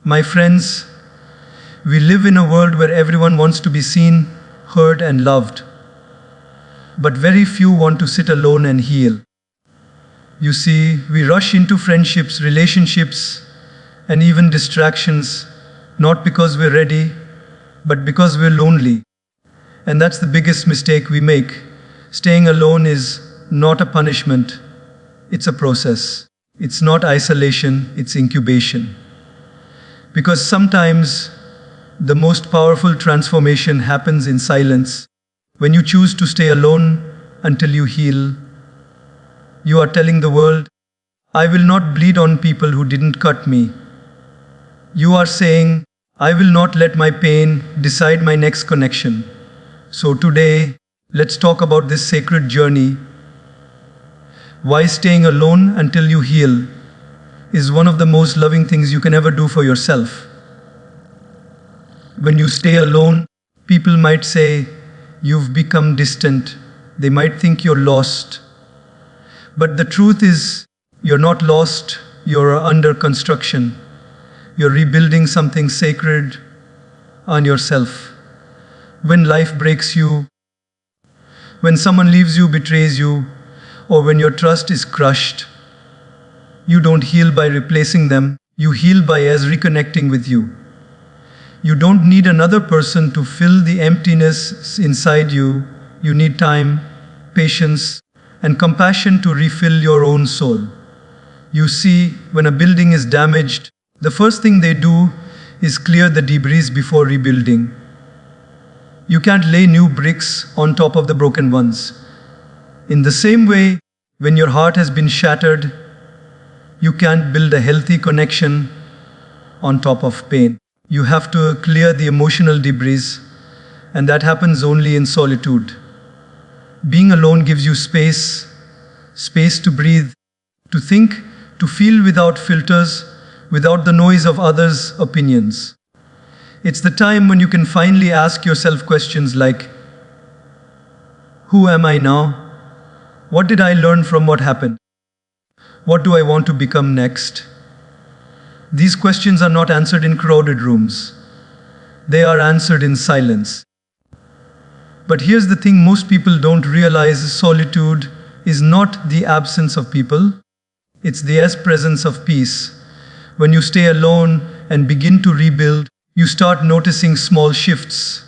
My friends, we live in a world where everyone wants to be seen, heard, and loved. But very few want to sit alone and heal. You see, we rush into friendships, relationships, and even distractions, not because we're ready, but because we're lonely. And that's the biggest mistake we make. Staying alone is not a punishment, it's a process. It's not isolation, it's incubation. Because sometimes the most powerful transformation happens in silence. When you choose to stay alone until you heal, you are telling the world, I will not bleed on people who didn't cut me. You are saying, I will not let my pain decide my next connection. So today, let's talk about this sacred journey. Why staying alone until you heal is one of the most loving things you can ever do for yourself. When you stay alone, people might say, you've become distant. They might think you're lost. But the truth is, you're not lost, you're under construction. You're rebuilding something sacred on yourself. When life breaks you, when someone leaves you, betrays you, or when your trust is crushed, you don't heal by replacing them, you heal by reconnecting with you. You don't need another person to fill the emptiness inside you. You need time, patience, and compassion to refill your own soul. You see, when a building is damaged, the first thing they do is clear the debris before rebuilding. You can't lay new bricks on top of the broken ones. In the same way, when your heart has been shattered, you can't build a healthy connection on top of pain. You have to clear the emotional debris, and that happens only in solitude. Being alone gives you space to breathe, to think, to feel without filters, without the noise of others' opinions. It's the time when you can finally ask yourself questions like, who am I now? What did I learn from what happened? What do I want to become next? These questions are not answered in crowded rooms. They are answered in silence. But here's the thing most people don't realize: solitude is not the absence of people, it's the presence of peace. When you stay alone and begin to rebuild, you start noticing small shifts.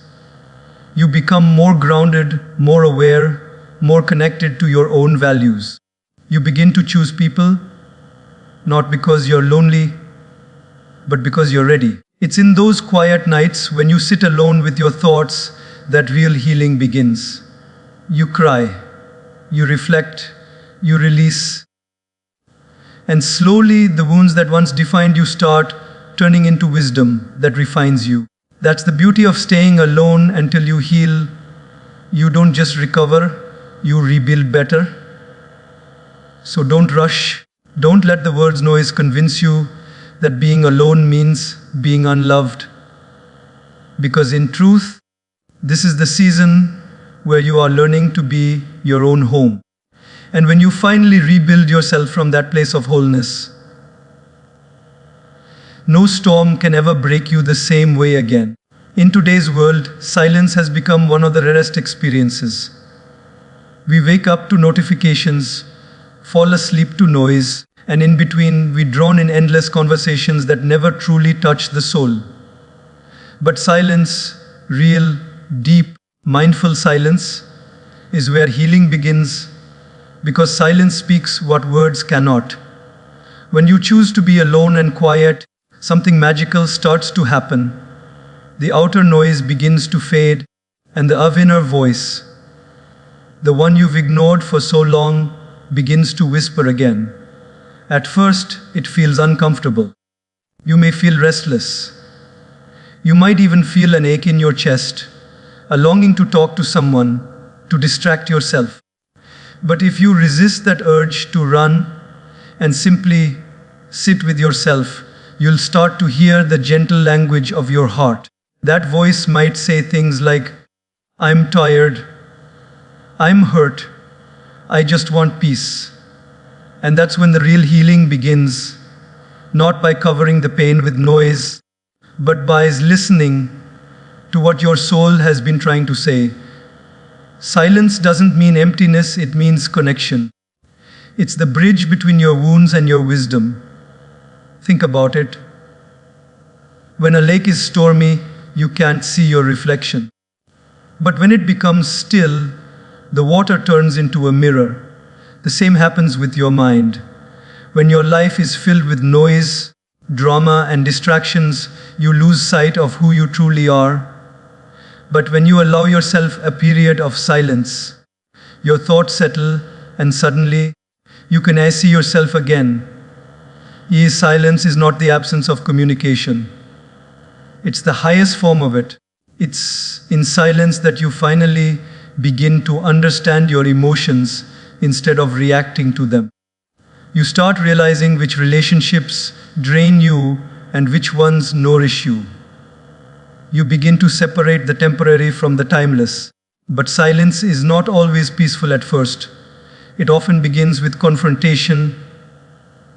You become more grounded, more aware, more connected to your own values. You begin to choose people, not because you're lonely, but because you're ready. It's in those quiet nights when you sit alone with your thoughts that real healing begins. You cry, you reflect, you release, and slowly the wounds that once defined you start turning into wisdom that refines you. That's the beauty of staying alone until you heal. You don't just recover, you rebuild better. So don't rush. Don't let the world's noise convince you that being alone means being unloved. Because in truth, this is the season where you are learning to be your own home. And when you finally rebuild yourself from that place of wholeness, no storm can ever break you the same way again. In today's world, silence has become one of the rarest experiences. We wake up to notifications, fall asleep to noise, and in between, we drown in endless conversations that never truly touch the soul. But silence, real, deep, mindful silence, is where healing begins, because silence speaks what words cannot. When you choose to be alone and quiet, something magical starts to happen. The outer noise begins to fade, and the inner voice, the one you've ignored for so long, begins to whisper again. At first, it feels uncomfortable. You may feel restless. You might even feel an ache in your chest, a longing to talk to someone, to distract yourself. But if you resist that urge to run and simply sit with yourself, you'll start to hear the gentle language of your heart. That voice might say things like, I'm tired, I'm hurt, I just want peace. And that's when the real healing begins, not by covering the pain with noise, but by listening to what your soul has been trying to say. Silence doesn't mean emptiness, it means connection. It's the bridge between your wounds and your wisdom. Think about it. When a lake is stormy, you can't see your reflection. But when it becomes still, the water turns into a mirror. The same happens with your mind. When your life is filled with noise, drama, and distractions, you lose sight of who you truly are. But when you allow yourself a period of silence, your thoughts settle, and suddenly you can see yourself again. Silence is not the absence of communication. It's the highest form of it. It's in silence that you finally begin to understand your emotions instead of reacting to them. You start realizing which relationships drain you and which ones nourish you. You begin to separate the temporary from the timeless. But silence is not always peaceful at first. It often begins with confrontation,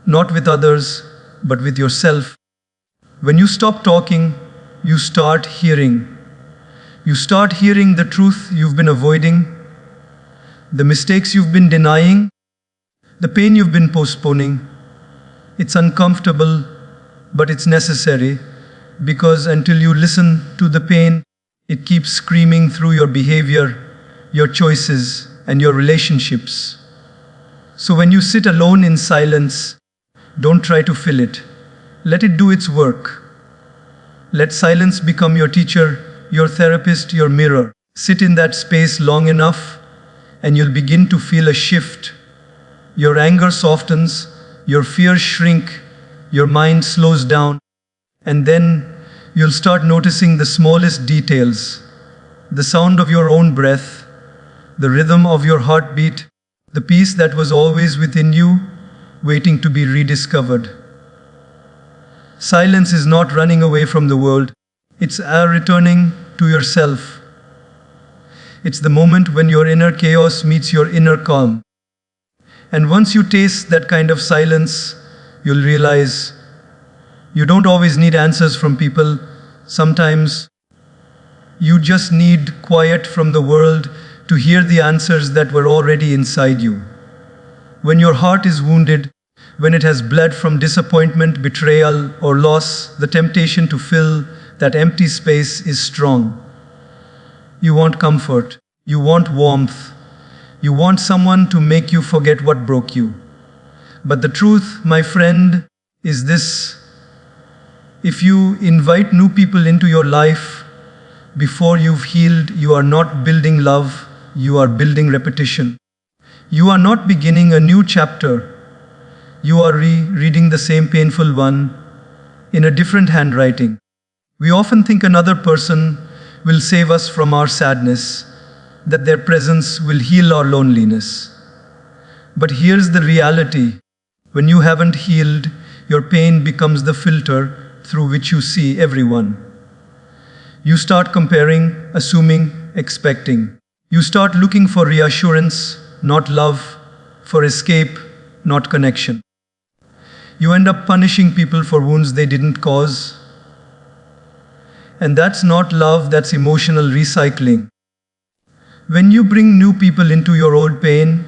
not with others, but with yourself. When you stop talking, you start hearing. You start hearing the truth you've been avoiding, the mistakes you've been denying, the pain you've been postponing. It's uncomfortable, but it's necessary, because until you listen to the pain, it keeps screaming through your behavior, your choices, and your relationships. So when you sit alone in silence, don't try to fill it. Let it do its work. Let silence become your teacher, your therapist, your mirror. Sit in that space long enough, and you'll begin to feel a shift. Your anger softens, your fears shrink, your mind slows down, and then you'll start noticing the smallest details, the sound of your own breath, the rhythm of your heartbeat, the peace that was always within you, waiting to be rediscovered. Silence is not running away from the world, it's returning to yourself. It's the moment when your inner chaos meets your inner calm. And once you taste that kind of silence, you'll realize you don't always need answers from people. Sometimes you just need quiet from the world to hear the answers that were already inside you. When your heart is wounded, when it has bled from disappointment, betrayal, or loss, the temptation to fill that empty space is strong. You want comfort, you want warmth, you want someone to make you forget what broke you. But the truth, my friend, is this: if you invite new people into your life before you've healed, you are not building love, you are building repetition. You are not beginning a new chapter. You are reading the same painful one in a different handwriting. We often think another person will save us from our sadness, that their presence will heal our loneliness. But here's the reality. When you haven't healed, your pain becomes the filter through which you see everyone. You start comparing, assuming, expecting. You start looking for reassurance, not love, for escape, not connection. You end up punishing people for wounds they didn't cause. And that's not love, that's emotional recycling. When you bring new people into your old pain,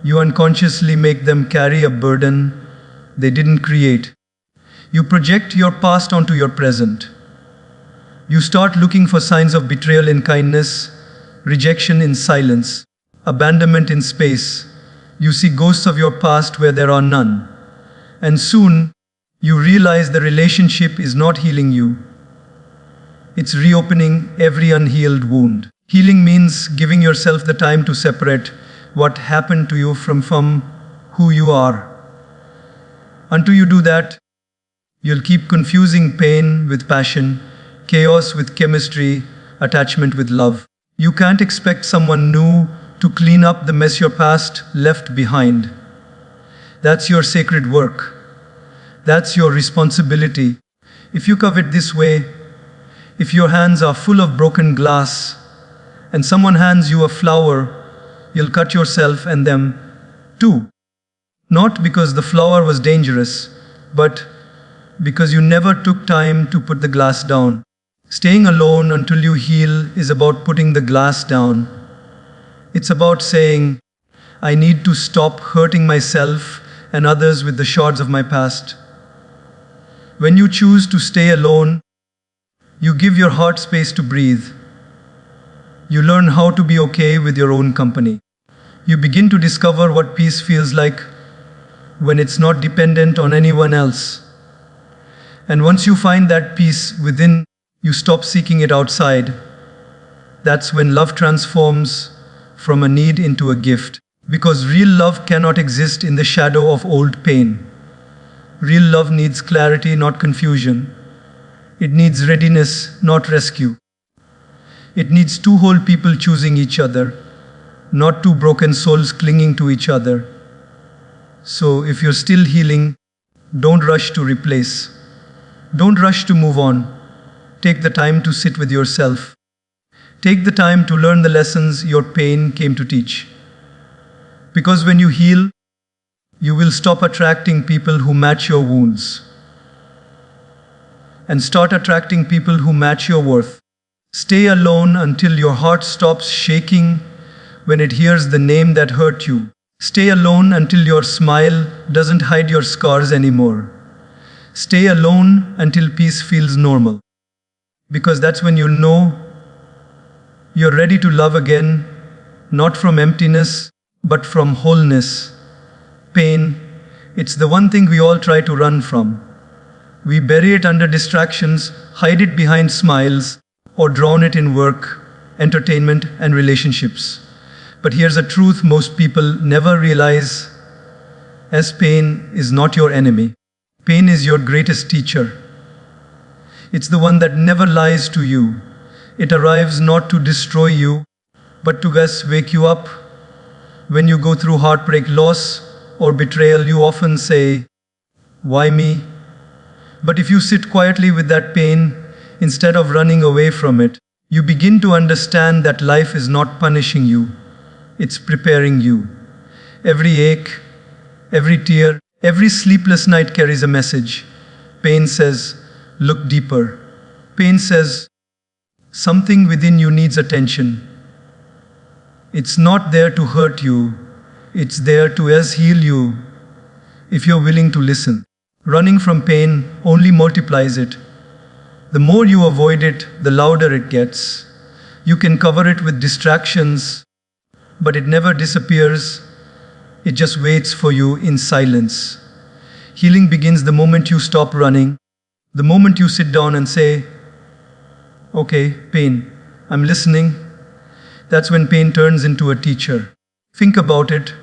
you unconsciously make them carry a burden they didn't create. You project your past onto your present. You start looking for signs of betrayal in kindness, rejection in silence, abandonment in space. You see ghosts of your past where there are none. And soon, you realize the relationship is not healing you. It's reopening every unhealed wound. Healing means giving yourself the time to separate what happened to you from who you are. Until you do that, you'll keep confusing pain with passion, chaos with chemistry, attachment with love. You can't expect someone new to clean up the mess your past left behind. That's your sacred work. That's your responsibility. If you covet this way, if your hands are full of broken glass and someone hands you a flower, you'll cut yourself and them too. Not because the flower was dangerous, but because you never took time to put the glass down. Staying alone until you heal is about putting the glass down. It's about saying, I need to stop hurting myself and others with the shards of my past. When you choose to stay alone, you give your heart space to breathe. You learn how to be okay with your own company. You begin to discover what peace feels like when it's not dependent on anyone else. And once you find that peace within, you stop seeking it outside. That's when love transforms from a need into a gift. Because real love cannot exist in the shadow of old pain. Real love needs clarity, not confusion. It needs readiness, not rescue. It needs two whole people choosing each other, not two broken souls clinging to each other. So if you're still healing, don't rush to replace. Don't rush to move on. Take the time to sit with yourself. Take the time to learn the lessons your pain came to teach. Because when you heal, you will stop attracting people who match your wounds and start attracting people who match your worth. Stay alone until your heart stops shaking when it hears the name that hurt you. Stay alone until your smile doesn't hide your scars anymore. Stay alone until peace feels normal. Because that's when you'll know you're ready to love again, not from emptiness, but from wholeness. Pain, it's the one thing we all try to run from. We bury it under distractions, hide it behind smiles, or drown it in work, entertainment, and relationships. But here's a truth most people never realize, as pain is not your enemy. Pain is your greatest teacher. It's the one that never lies to you. It arrives not to destroy you, but to wake you up. When you go through heartbreak, loss, or betrayal, you often say, why me? But if you sit quietly with that pain, instead of running away from it, you begin to understand that life is not punishing you, it's preparing you. Every ache, every tear, every sleepless night carries a message. Pain says, look deeper. Pain says, something within you needs attention. It's not there to hurt you, it's there to heal you, if you're willing to listen. Running from pain only multiplies it. The more you avoid it, the louder it gets. You can cover it with distractions, but it never disappears. It just waits for you in silence. Healing begins the moment you stop running, the moment you sit down and say, okay, pain, I'm listening. That's when pain turns into a teacher. Think about it.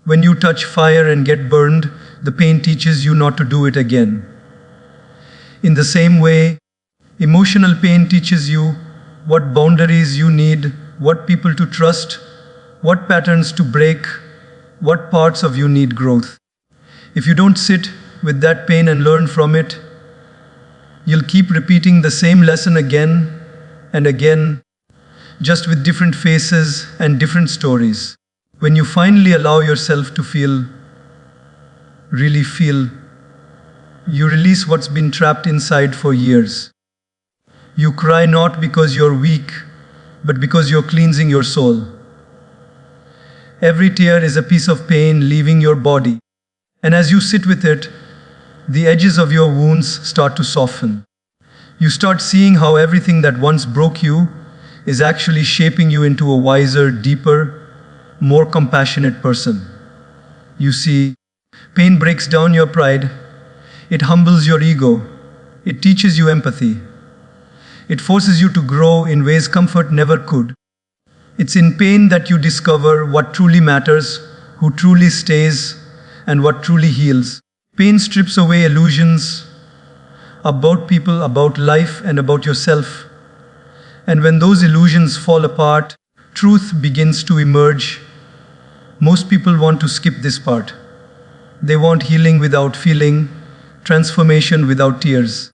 When you touch fire and get burned, the pain teaches you not to do it again. In the same way, emotional pain teaches you what boundaries you need, what people to trust, what patterns to break, what parts of you need growth. If you don't sit with that pain and learn from it, you'll keep repeating the same lesson again and again, just with different faces and different stories. When you finally allow yourself to feel, really feel, you release what's been trapped inside for years. You cry not because you're weak, but because you're cleansing your soul. Every tear is a piece of pain leaving your body. And as you sit with it, the edges of your wounds start to soften. You start seeing how everything that once broke you is actually shaping you into a wiser, deeper, more compassionate person. You see, pain breaks down your pride. It humbles your ego. It teaches you empathy. It forces you to grow in ways comfort never could. It's in pain that you discover what truly matters, who truly stays, and what truly heals. Pain strips away illusions about people, about life, and about yourself. And when those illusions fall apart, truth begins to emerge. Most people want to skip this part. They want healing without feeling, transformation without tears.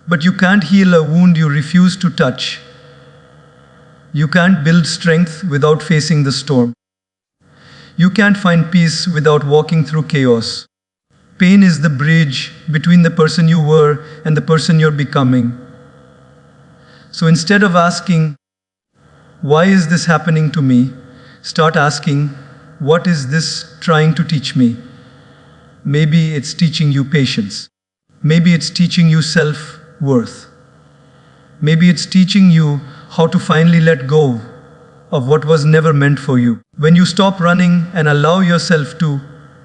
But you can't heal a wound you refuse to touch. You can't build strength without facing the storm. You can't find peace without walking through chaos. Pain is the bridge between the person you were and the person you're becoming. So instead of asking, why is this happening to me? Start asking, what is this trying to teach me? Maybe it's teaching you patience. Maybe it's teaching you self-worth. Maybe it's teaching you how to finally let go of what was never meant for you. When you stop running and allow yourself to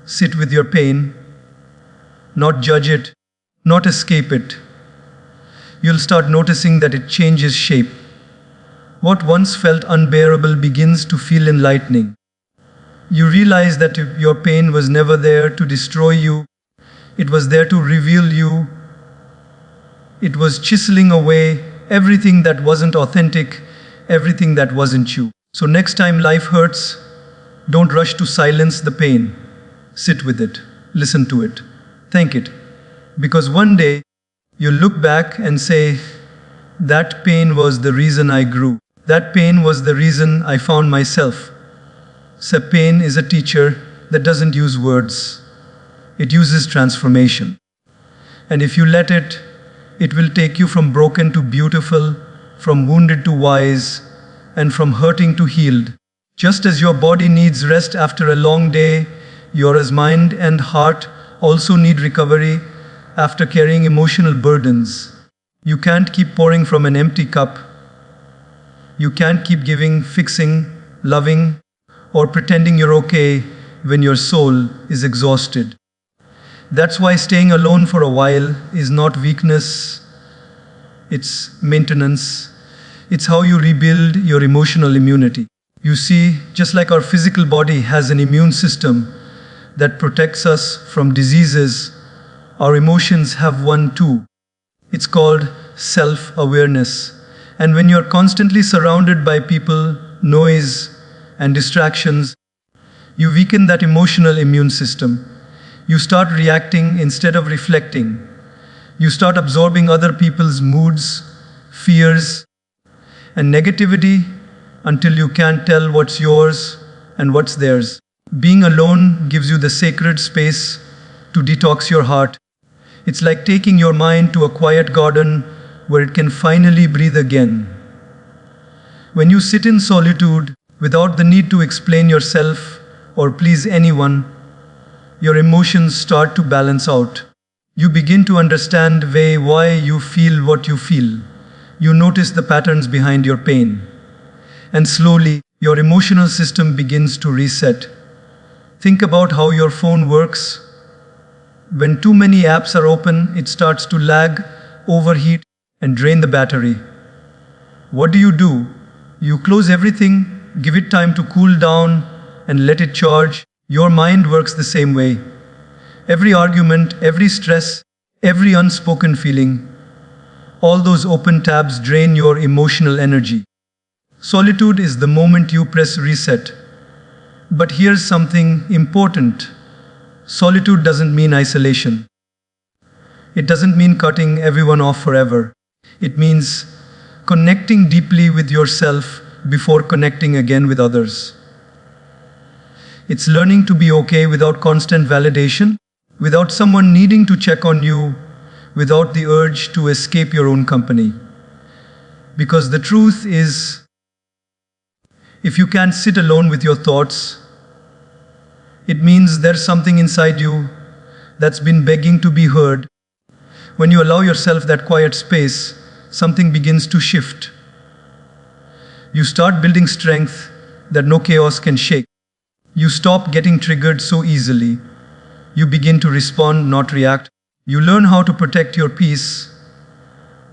sit with your pain, not judge it, not escape it, you'll start noticing that it changes shape. What once felt unbearable begins to feel enlightening. You realize that your pain was never there to destroy you. It was there to reveal you. It was chiseling away everything that wasn't authentic, everything that wasn't you. So next time life hurts, don't rush to silence the pain. Sit with it. Listen to it. Thank it. Because one day, you'll look back and say, that pain was the reason I grew. That pain was the reason I found myself. So pain is a teacher that doesn't use words. It uses transformation. And if you let it, it will take you from broken to beautiful, from wounded to wise, and from hurting to healed. Just as your body needs rest after a long day, your mind and heart also need recovery after carrying emotional burdens. You can't keep pouring from an empty cup. You can't keep giving, fixing, loving, or pretending you're okay when your soul is exhausted. That's why staying alone for a while is not weakness, it's maintenance. It's how you rebuild your emotional immunity. You see, just like our physical body has an immune system that protects us from diseases, our emotions have one too. It's called self-awareness. And when you're constantly surrounded by people, noise, and distractions, you weaken that emotional immune system. You start reacting instead of reflecting. You start absorbing other people's moods, fears, and negativity until you can't tell what's yours and what's theirs. Being alone gives you the sacred space to detox your heart. It's like taking your mind to a quiet garden where it can finally breathe again. When you sit in solitude without the need to explain yourself or please anyone, your emotions start to balance out. You begin to understand why you feel what you feel. You notice the patterns behind your pain. And slowly, your emotional system begins to reset. Think about how your phone works. When too many apps are open, it starts to lag, overheat, and drain the battery. What do? You close everything, give it time to cool down, and let it charge. Your mind works the same way. Every argument, every stress, every unspoken feeling, all those open tabs drain your emotional energy. Solitude is the moment you press reset. But here's something important. Solitude doesn't mean isolation. It doesn't mean cutting everyone off forever. It means connecting deeply with yourself before connecting again with others. It's learning to be okay without constant validation, without someone needing to check on you, without the urge to escape your own company. Because the truth is, if you can't sit alone with your thoughts, it means there's something inside you that's been begging to be heard. When you allow yourself that quiet space, something begins to shift. You start building strength that no chaos can shake. You stop getting triggered so easily. You begin to respond, not react. You learn how to protect your peace,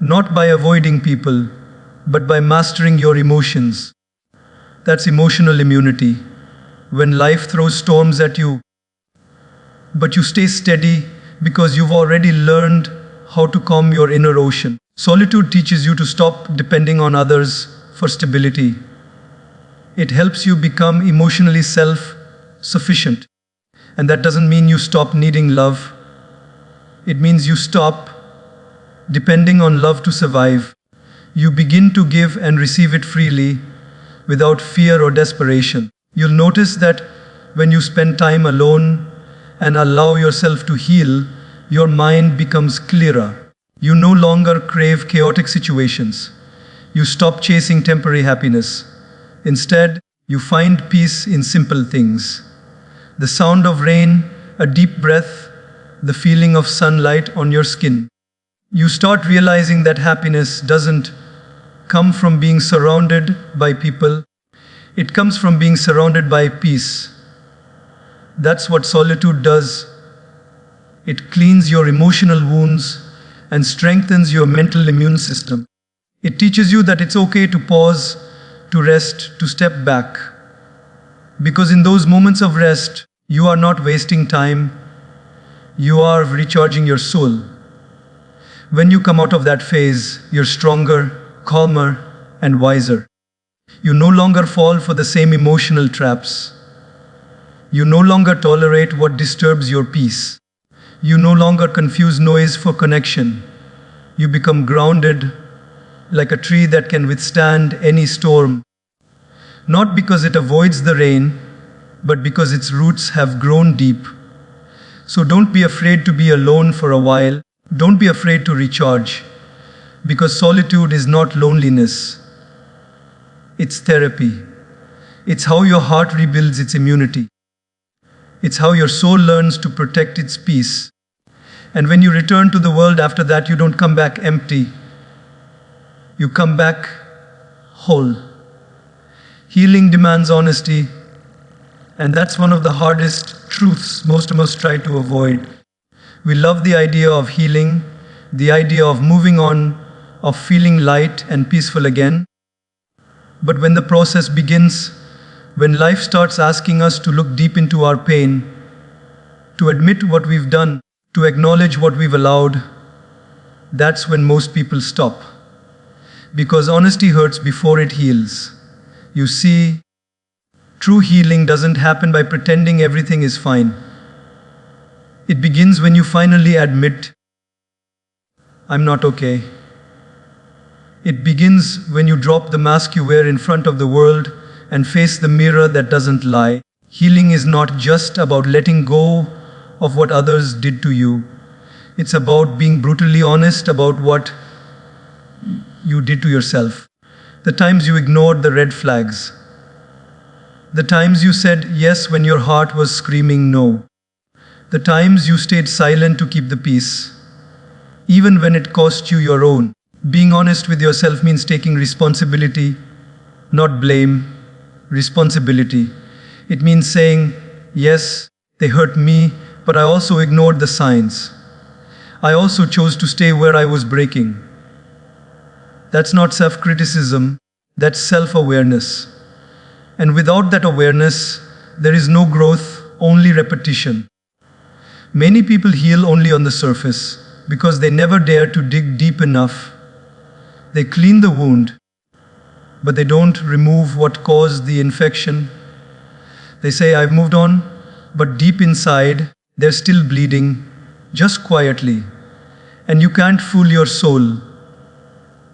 not by avoiding people, but by mastering your emotions. That's emotional immunity. When life throws storms at you, but you stay steady because you've already learned how to calm your inner ocean. Solitude teaches you to stop depending on others for stability. It helps you become emotionally self-sufficient. And that doesn't mean you stop needing love. It means you stop depending on love to survive. You begin to give and receive it freely, without fear or desperation. You'll notice that when you spend time alone and allow yourself to heal, your mind becomes clearer. You no longer crave chaotic situations. You stop chasing temporary happiness. Instead, you find peace in simple things. The sound of rain, a deep breath, the feeling of sunlight on your skin. You start realizing that happiness doesn't come from being surrounded by people. It comes from being surrounded by peace. That's what solitude does. It cleans your emotional wounds and strengthens your mental immune system. It teaches you that it's okay to pause, to rest, to step back. Because in those moments of rest, you are not wasting time, you are recharging your soul. When you come out of that phase, you're stronger, calmer, and wiser. You no longer fall for the same emotional traps. You no longer tolerate what disturbs your peace. You no longer confuse noise for connection. You become grounded, like a tree that can withstand any storm. Not because it avoids the rain, but because its roots have grown deep. So don't be afraid to be alone for a while. Don't be afraid to recharge. Because solitude is not loneliness. It's therapy. It's how your heart rebuilds its immunity. It's how your soul learns to protect its peace. And when you return to the world after that, you don't come back empty. You come back whole. Healing demands honesty, and that's one of the hardest truths most of us try to avoid. We love the idea of healing, the idea of moving on, of feeling light and peaceful again. But when the process begins, when life starts asking us to look deep into our pain, to admit what we've done, to acknowledge what we've allowed, that's when most people stop. Because honesty hurts before it heals. You see, true healing doesn't happen by pretending everything is fine. It begins when you finally admit, I'm not okay. It begins when you drop the mask you wear in front of the world and face the mirror that doesn't lie. Healing is not just about letting go of what others did to you. It's about being brutally honest about what you did to yourself. The times you ignored the red flags. The times you said yes when your heart was screaming no. The times you stayed silent to keep the peace, even when it cost you your own. Being honest with yourself means taking responsibility, not blame, responsibility. It means saying, yes, they hurt me, but I also ignored the signs. I also chose to stay where I was breaking. That's not self-criticism, that's self-awareness. And without that awareness, there is no growth, only repetition. Many people heal only on the surface because they never dare to dig deep enough. They clean the wound, but they don't remove what caused the infection. They say, I've moved on, but deep inside, they're still bleeding, just quietly. And you can't fool your soul.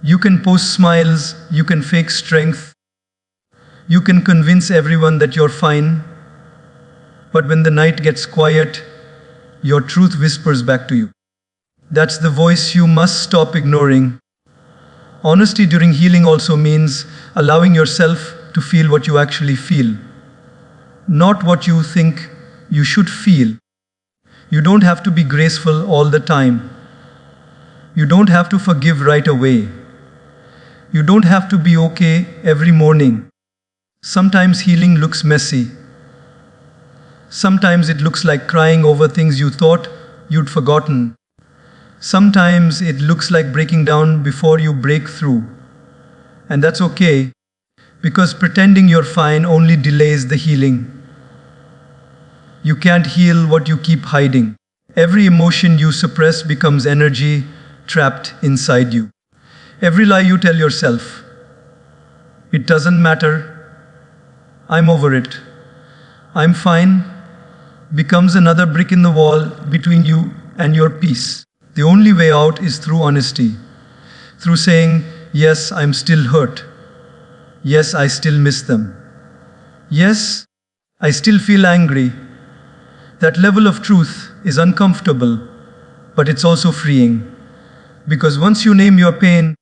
You can post smiles, you can fake strength, you can convince everyone that you're fine, but when the night gets quiet, your truth whispers back to you. That's the voice you must stop ignoring. Honesty during healing also means allowing yourself to feel what you actually feel, not what you think you should feel. You don't have to be graceful all the time. You don't have to forgive right away. You don't have to be okay every morning. Sometimes healing looks messy. Sometimes it looks like crying over things you thought you'd forgotten. Sometimes it looks like breaking down before you break through. And that's okay, because pretending you're fine only delays the healing. You can't heal what you keep hiding. Every emotion you suppress becomes energy trapped inside you. Every lie you tell yourself, it doesn't matter, I'm over it, I'm fine, becomes another brick in the wall between you and your peace. The only way out is through honesty, through saying, yes, I'm still hurt. Yes, I still miss them. Yes, I still feel angry. That level of truth is uncomfortable, but it's also freeing. Because once you name your pain,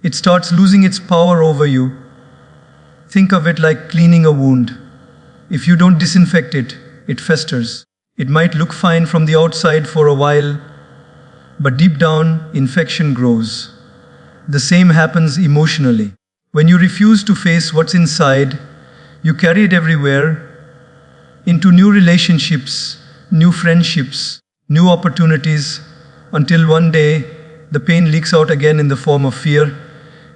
it starts losing its power over you. Think of it like cleaning a wound. If you don't disinfect it, it festers. It might look fine from the outside for a while, but deep down, infection grows. The same happens emotionally. When you refuse to face what's inside, you carry it everywhere, into new relationships, new friendships, new opportunities, until one day the pain leaks out again in the form of fear,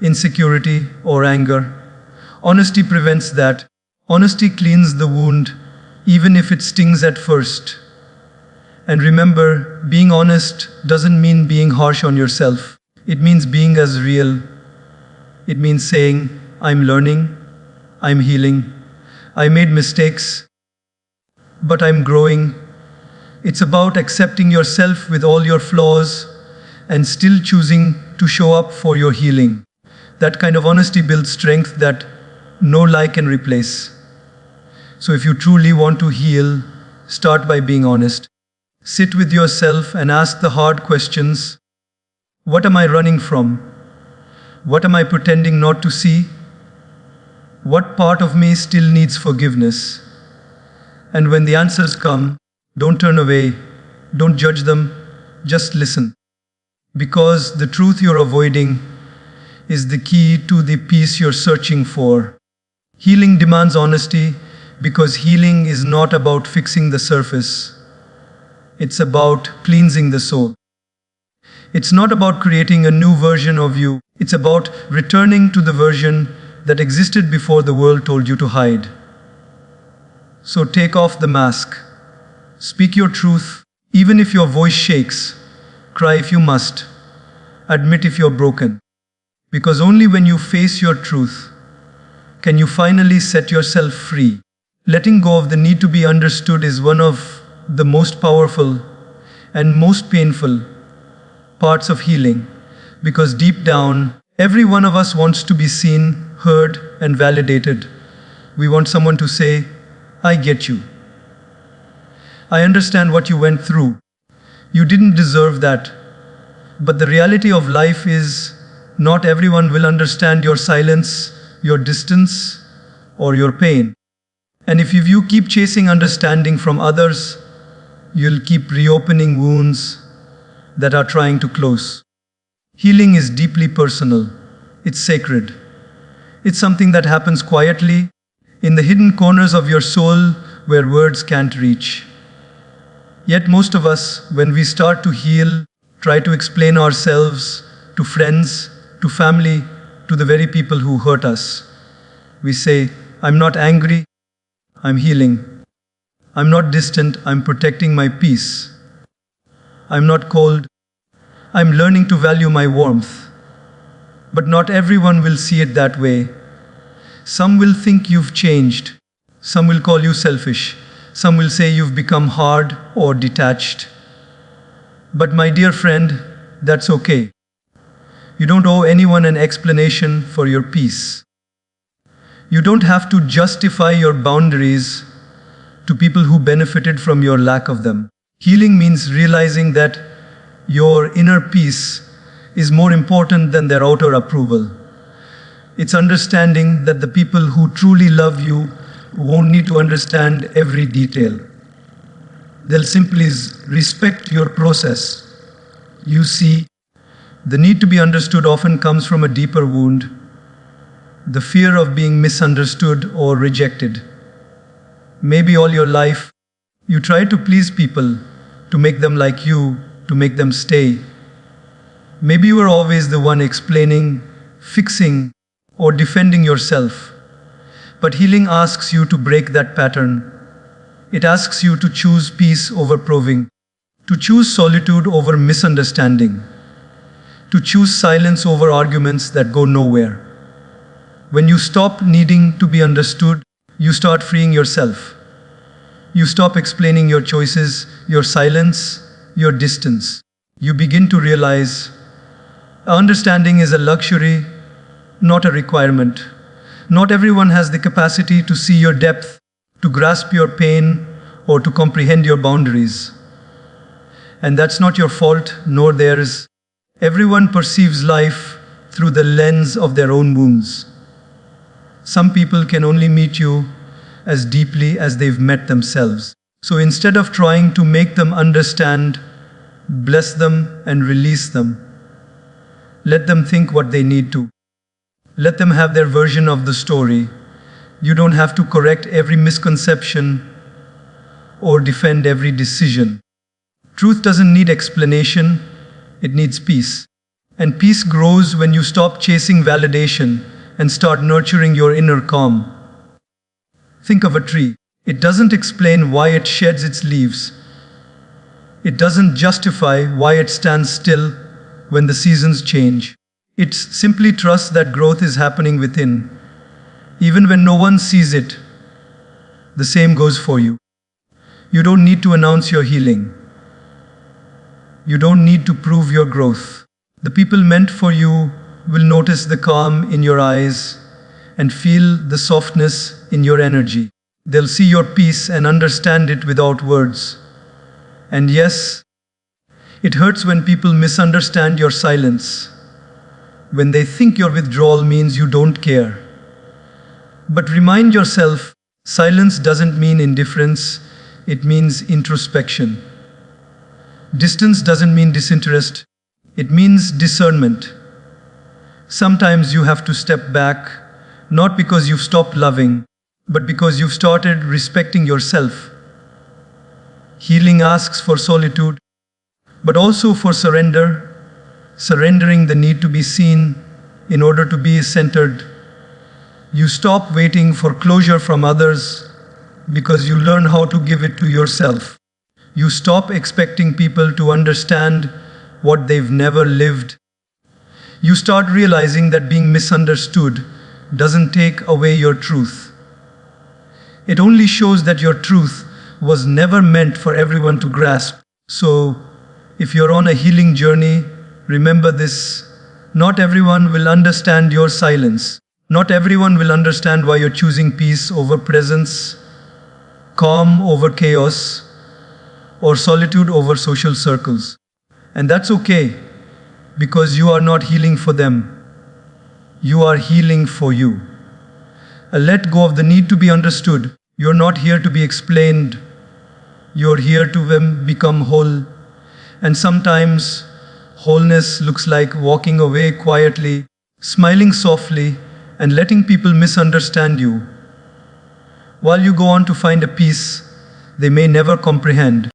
insecurity, or anger. Honesty prevents that. Honesty cleans the wound, even if it stings at first. And remember, being honest doesn't mean being harsh on yourself. It means being as real. It means saying, I'm learning, I'm healing, I made mistakes, but I'm growing. It's about accepting yourself with all your flaws and still choosing to show up for your healing. That kind of honesty builds strength that no lie can replace. So if you truly want to heal, start by being honest. Sit with yourself and ask the hard questions. What am I running from? What am I pretending not to see? What part of me still needs forgiveness? And when the answers come, don't turn away, don't judge them, just listen. Because the truth you're avoiding is the key to the peace you're searching for. Healing demands honesty because healing is not about fixing the surface. It's about cleansing the soul. It's not about creating a new version of you. It's about returning to the version that existed before the world told you to hide. So take off the mask. Speak your truth, even if your voice shakes. Cry if you must. Admit if you're broken. Because only when you face your truth can you finally set yourself free. Letting go of the need to be understood is one of the most powerful and most painful parts of healing. Because deep down, every one of us wants to be seen, heard, and validated. We want someone to say, I get you. I understand what you went through. You didn't deserve that. But the reality of life is, not everyone will understand your silence, your distance, or your pain. And if you keep chasing understanding from others, you'll keep reopening wounds that are trying to close. Healing is deeply personal. It's sacred. It's something that happens quietly, in the hidden corners of your soul where words can't reach. Yet most of us, when we start to heal, try to explain ourselves to friends, to family, to the very people who hurt us. We say, I'm not angry, I'm healing. I'm not distant, I'm protecting my peace. I'm not cold, I'm learning to value my warmth. But not everyone will see it that way. Some will think you've changed. Some will call you selfish. Some will say you've become hard or detached. But my dear friend, that's okay. You don't owe anyone an explanation for your peace. You don't have to justify your boundaries to people who benefited from your lack of them. Healing means realizing that your inner peace is more important than their outer approval. It's understanding that the people who truly love you won't need to understand every detail. They'll simply respect your process. You see, the need to be understood often comes from a deeper wound, the fear of being misunderstood or rejected. Maybe all your life, you tried to please people, to make them like you, to make them stay. Maybe you were always the one explaining, fixing, or defending yourself. But healing asks you to break that pattern. It asks you to choose peace over proving, to choose solitude over misunderstanding, to choose silence over arguments that go nowhere. When you stop needing to be understood, you start freeing yourself. You stop explaining your choices, your silence, your distance. You begin to realize understanding is a luxury, not a requirement. Not everyone has the capacity to see your depth, to grasp your pain, or to comprehend your boundaries. And that's not your fault, nor theirs. Everyone perceives life through the lens of their own wounds. Some people can only meet you as deeply as they've met themselves. So instead of trying to make them understand, bless them and release them. Let them think what they need to. Let them have their version of the story. You don't have to correct every misconception or defend every decision. Truth doesn't need explanation, it needs peace. And peace grows when you stop chasing validation and start nurturing your inner calm. Think of a tree. It doesn't explain why it sheds its leaves. It doesn't justify why it stands still when the seasons change. It simply trusts that growth is happening within, even when no one sees it. The same goes for you. You don't need to announce your healing. You don't need to prove your growth. The people meant for you will notice the calm in your eyes and feel the softness in your energy. They'll see your peace and understand it without words. And yes, it hurts when people misunderstand your silence, when they think your withdrawal means you don't care. But remind yourself, silence doesn't mean indifference, it means introspection. Distance doesn't mean disinterest, it means discernment. Sometimes you have to step back, not because you've stopped loving, but because you've started respecting yourself. Healing asks for solitude, but also for surrender, surrendering the need to be seen in order to be centered. You stop waiting for closure from others because you learn how to give it to yourself. You stop expecting people to understand what they've never lived. You start realizing that being misunderstood doesn't take away your truth. It only shows that your truth was never meant for everyone to grasp. So, if you're on a healing journey, remember this. Not everyone will understand your silence. Not everyone will understand why you're choosing peace over presence, calm over chaos, or solitude over social circles. And that's okay, because you are not healing for them. You are healing for you. Let go of the need to be understood. You're not here to be explained. You're here to become whole. And sometimes wholeness looks like walking away quietly, smiling softly, and letting people misunderstand you. While you go on to find a peace they may never comprehend.